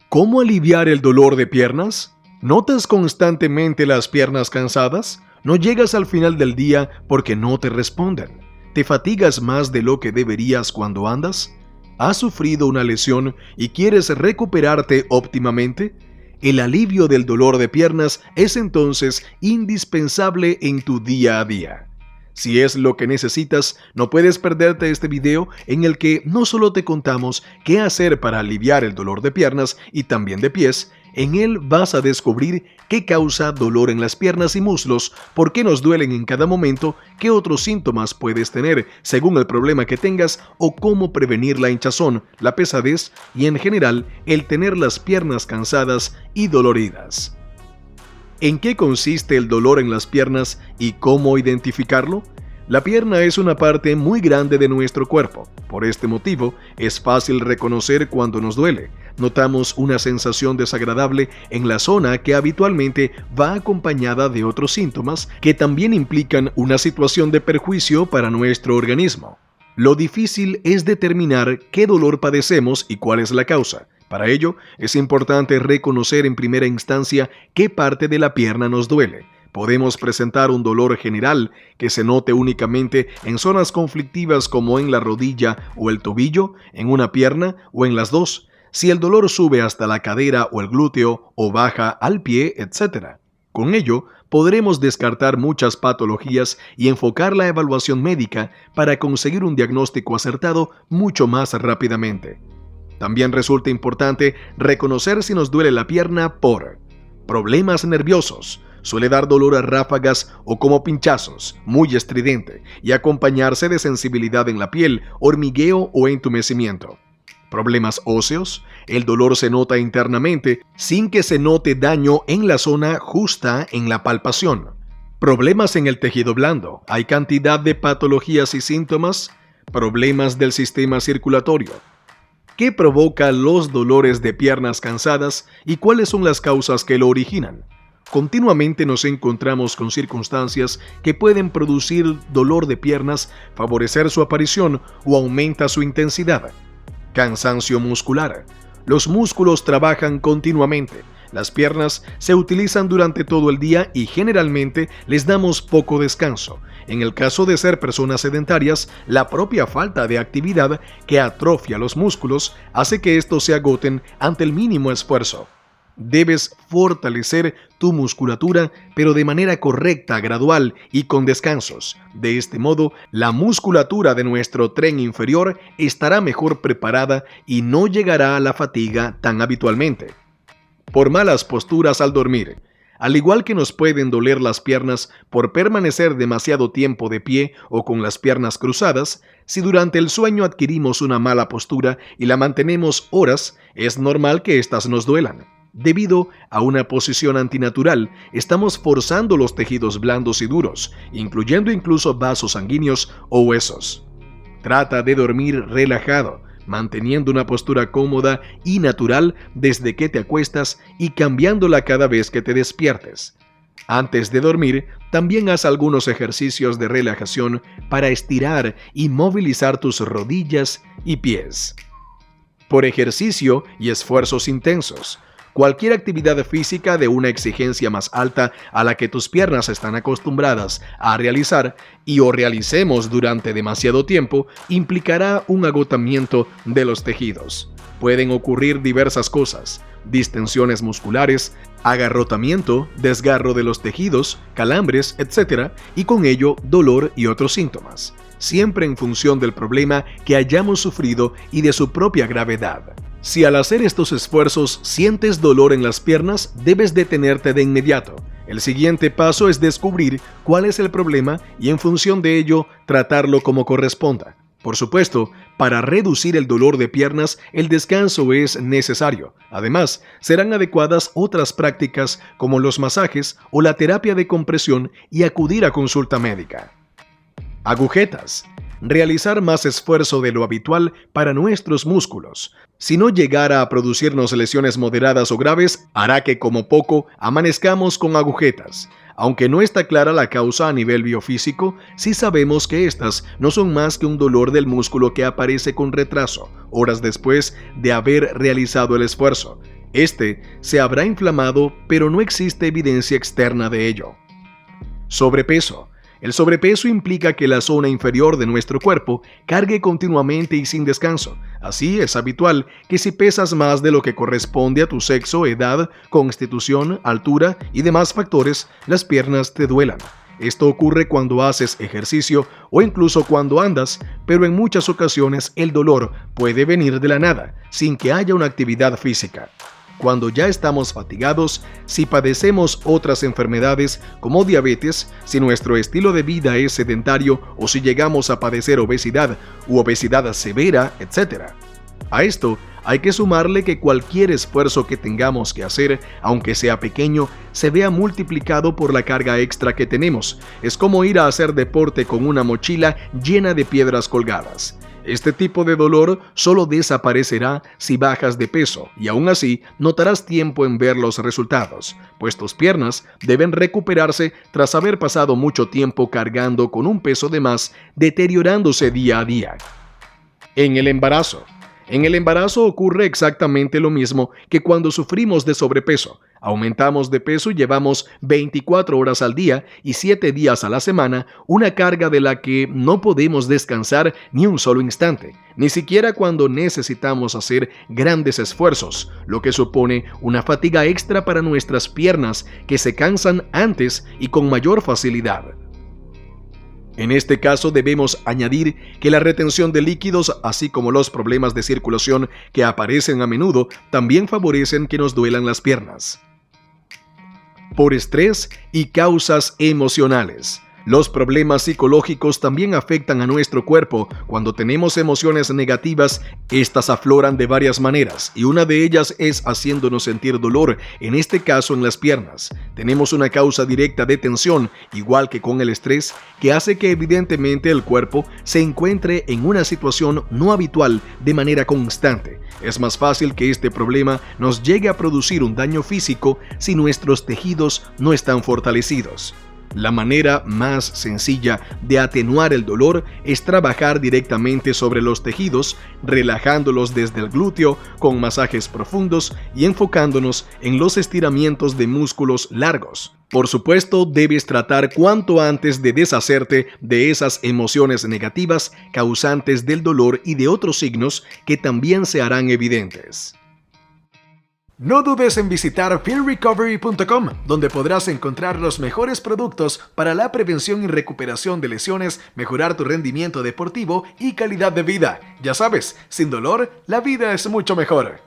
¿Cómo aliviar el dolor de piernas? ¿Notas constantemente las piernas cansadas? ¿No llegas al final del día porque no te responden? ¿Te fatigas más de lo que deberías cuando andas? ¿Has sufrido una lesión y quieres recuperarte óptimamente? El alivio del dolor de piernas es entonces indispensable en tu día a día. Si es lo que necesitas, no puedes perderte este video en el que no solo te contamos qué hacer para aliviar el dolor de piernas y también de pies, en él vas a descubrir qué causa dolor en las piernas y muslos, por qué nos duelen en cada momento, qué otros síntomas puedes tener según el problema que tengas o cómo prevenir la hinchazón, la pesadez y en general el tener las piernas cansadas y doloridas. ¿En qué consiste el dolor en las piernas y cómo identificarlo? La pierna es una parte muy grande de nuestro cuerpo. Por este motivo, es fácil reconocer cuando nos duele. Notamos una sensación desagradable en la zona que habitualmente va acompañada de otros síntomas que también implican una situación de perjuicio para nuestro organismo. Lo difícil es determinar qué dolor padecemos y cuál es la causa. Para ello, es importante reconocer en primera instancia qué parte de la pierna nos duele. Podemos presentar un dolor general que se note únicamente en zonas conflictivas como en la rodilla o el tobillo, en una pierna o en las dos, si el dolor sube hasta la cadera o el glúteo o baja al pie, etc. Con ello, podremos descartar muchas patologías y enfocar la evaluación médica para conseguir un diagnóstico acertado mucho más rápidamente. También resulta importante reconocer si nos duele la pierna por problemas nerviosos. Suele dar dolor a ráfagas o como pinchazos, muy estridente, y acompañarse de sensibilidad en la piel, hormigueo o entumecimiento. Problemas óseos. El dolor se nota internamente sin que se note daño en la zona justa en la palpación. Problemas en el tejido blando. Hay cantidad de patologías y síntomas. Problemas del sistema circulatorio. ¿Qué provoca los dolores de piernas cansadas y cuáles son las causas que lo originan? Continuamente nos encontramos con circunstancias que pueden producir dolor de piernas, favorecer su aparición o aumenta su intensidad. Cansancio muscular. Los músculos trabajan continuamente. Las piernas se utilizan durante todo el día y generalmente les damos poco descanso. En el caso de ser personas sedentarias, la propia falta de actividad que atrofia los músculos hace que estos se agoten ante el mínimo esfuerzo. Debes fortalecer tu musculatura, pero de manera correcta, gradual y con descansos. De este modo, la musculatura de nuestro tren inferior estará mejor preparada y no llegará a la fatiga tan habitualmente. Por malas posturas al dormir. Al igual que nos pueden doler las piernas por permanecer demasiado tiempo de pie o con las piernas cruzadas, si durante el sueño adquirimos una mala postura y la mantenemos horas, es normal que éstas nos duelan. Debido a una posición antinatural, estamos forzando los tejidos blandos y duros, incluyendo incluso vasos sanguíneos o huesos. Trata de dormir relajado, manteniendo una postura cómoda y natural desde que te acuestas y cambiándola cada vez que te despiertes. Antes de dormir, también haz algunos ejercicios de relajación para estirar y movilizar tus rodillas y pies. Por ejercicio y esfuerzos intensos. Cualquier actividad física de una exigencia más alta a la que tus piernas están acostumbradas a realizar o realicemos durante demasiado tiempo implicará un agotamiento de los tejidos. Pueden ocurrir diversas cosas: distensiones musculares, agarrotamiento, desgarro de los tejidos, calambres, etc. y con ello dolor y otros síntomas, siempre en función del problema que hayamos sufrido y de su propia gravedad. Si al hacer estos esfuerzos sientes dolor en las piernas, debes detenerte de inmediato. El siguiente paso es descubrir cuál es el problema y en función de ello tratarlo como corresponda. Por supuesto, para reducir el dolor de piernas, el descanso es necesario. Además, serán adecuadas otras prácticas como los masajes o la terapia de compresión y acudir a consulta médica. Agujetas. realizar más esfuerzo de lo habitual para nuestros músculos. Si no llegara a producirnos lesiones moderadas o graves, hará que como poco amanezcamos con agujetas. Aunque no está clara la causa a nivel biofísico, sí sabemos que estas no son más que un dolor del músculo que aparece con retraso, horas después de haber realizado el esfuerzo. Este se habrá inflamado, pero no existe evidencia externa de ello. Sobrepeso. El sobrepeso implica que la zona inferior de nuestro cuerpo cargue continuamente y sin descanso. Así es habitual que si pesas más de lo que corresponde a tu sexo, edad, constitución, altura y demás factores, las piernas te duelan. Esto ocurre cuando haces ejercicio o incluso cuando andas, pero en muchas ocasiones el dolor puede venir de la nada, sin que haya una actividad física. Cuando ya estamos fatigados, si padecemos otras enfermedades como diabetes, si nuestro estilo de vida es sedentario o si llegamos a padecer obesidad u obesidad severa, etc. A esto hay que sumarle que cualquier esfuerzo que tengamos que hacer, aunque sea pequeño, se vea multiplicado por la carga extra que tenemos. Es como ir a hacer deporte con una mochila llena de piedras colgadas. Este tipo de dolor solo desaparecerá si bajas de peso y aún así notarás tiempo en ver los resultados, pues tus piernas deben recuperarse tras haber pasado mucho tiempo cargando con un peso de más, deteriorándose día a día. En el embarazo. En el embarazo ocurre exactamente lo mismo que cuando sufrimos de sobrepeso. Aumentamos de peso y llevamos 24 horas al día y 7 días a la semana, una carga de la que no podemos descansar ni un solo instante, ni siquiera cuando necesitamos hacer grandes esfuerzos, lo que supone una fatiga extra para nuestras piernas que se cansan antes y con mayor facilidad. En este caso debemos añadir que la retención de líquidos, así como los problemas de circulación que aparecen a menudo, también favorecen que nos duelan las piernas. Por estrés y causas emocionales. Los problemas psicológicos también afectan a nuestro cuerpo. Cuando tenemos emociones negativas, estas afloran de varias maneras y una de ellas es haciéndonos sentir dolor, en este caso en las piernas. Tenemos una causa directa de tensión, igual que con el estrés, que hace que evidentemente el cuerpo se encuentre en una situación no habitual de manera constante. Es más fácil que este problema nos llegue a producir un daño físico si nuestros tejidos no están fortalecidos. La manera más sencilla de atenuar el dolor es trabajar directamente sobre los tejidos, relajándolos desde el glúteo con masajes profundos y enfocándonos en los estiramientos de músculos largos. Por supuesto, debes tratar cuanto antes de deshacerte de esas emociones negativas causantes del dolor y de otros signos que también se harán evidentes. No dudes en visitar feelrecovery.com, donde podrás encontrar los mejores productos para la prevención y recuperación de lesiones, mejorar tu rendimiento deportivo y calidad de vida. Ya sabes, sin dolor, la vida es mucho mejor.